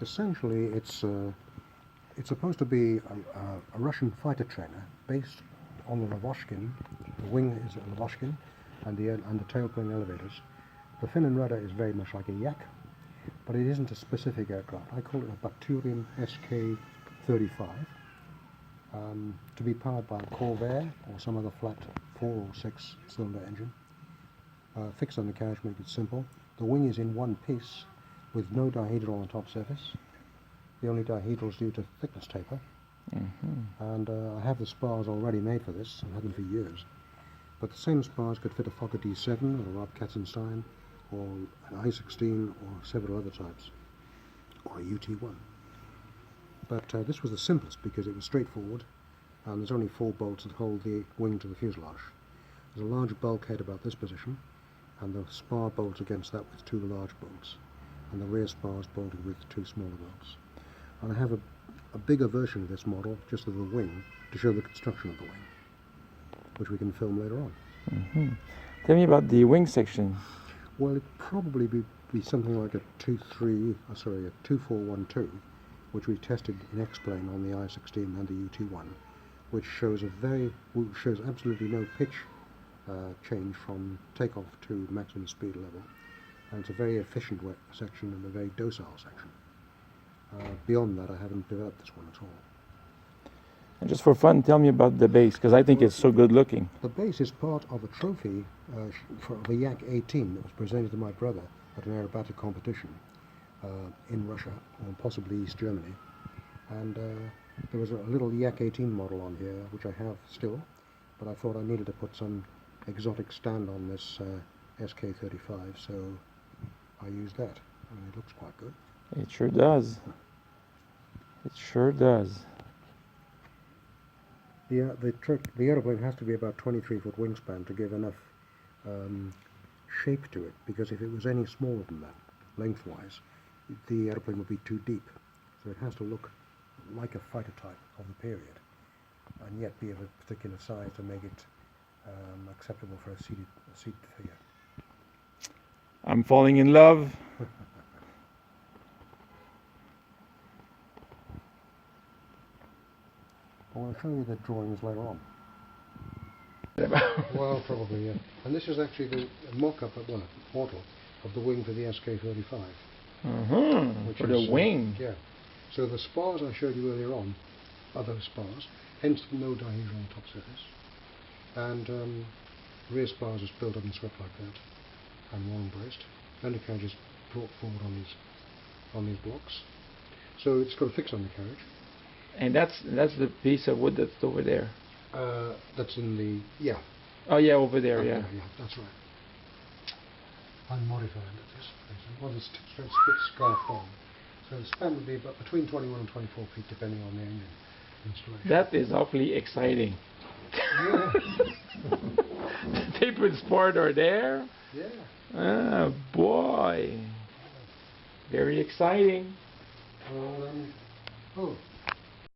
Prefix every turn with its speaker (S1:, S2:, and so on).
S1: Essentially, it's supposed to be a Russian fighter trainer based on the Lavochkin. The wing is a Lavochkin, and the tailplane elevators. The fin and rudder is very much like a Yak, but it isn't a specific aircraft. I call it a Baturian SK-35, to be powered by a Corvair or some other flat 4 or 6 cylinder engine. Fixed on the carriage make it simple. The wing is in one piece with no dihedral on the top surface. The only dihedral is due to thickness taper. And I have the spars already made for this. I've had them for years. But the same spars could fit a Fokker D7 or a Rob Katzenstein or an I-16 or several other types, or a UT1. But this was the simplest because it was straightforward, and there's only 4 bolts that hold the wing to the fuselage. There's a large bulkhead about this position, and the spar bolts against that with 2 large bolts, and the rear spars bolted with 2 smaller bolts. And I have a bigger version of this model, just of the wing, to show the construction of the wing, which we can film later on.
S2: Tell me about the wing section.
S1: Well, it'd probably be something like a 2412, which we tested in X-plane on the I-16 and the UT1, which shows absolutely no pitch change from takeoff to maximum speed level, and it's a very efficient section and a very docile section. Beyond that, I haven't developed this one at all.
S2: And just for fun, tell me about the base, because I think it's so good looking.
S1: The base is part of a trophy for the Yak 18 that was presented to my brother at an aerobatic competition in Russia, or possibly East Germany. And there was a little Yak 18 model on here, which I have still, but I thought I needed to put some exotic stand on this SK-35, so I used that, and it looks quite good.
S2: It sure does. It sure does.
S1: The aeroplane has to be about 23-foot wingspan to give enough shape to it, because if it was any smaller than that, lengthwise, the aeroplane would be too deep. So it has to look like a fighter type of the period, and yet be of a particular size to make it acceptable for a seat figure.
S2: I'm falling in love.
S1: I'll show you the drawings later on. Well, probably, yeah. And this is actually the mock-up, model of the wing for the SK-35.
S2: For the wing.
S1: Yeah. So the spars I showed you earlier on are those spars, hence no dihedral on the top surface. And rear spars is built up and swept like that, and one braced. Undercarriage is brought forward on these blocks. So it's got a fix on the carriage.
S2: And that's the piece of wood that's over there.
S1: That's in the, yeah.
S2: Oh yeah, over there, yeah.
S1: Yeah, that's right. I'm modifying this. Well, it's split scarfed on. So the span would be about between 21 and 24 feet, depending on the engine installation.
S2: That is awfully exciting.
S1: Yeah.
S2: The tapered sport are there.
S1: Yeah.
S2: Ah, boy. Very exciting.
S1: Oh,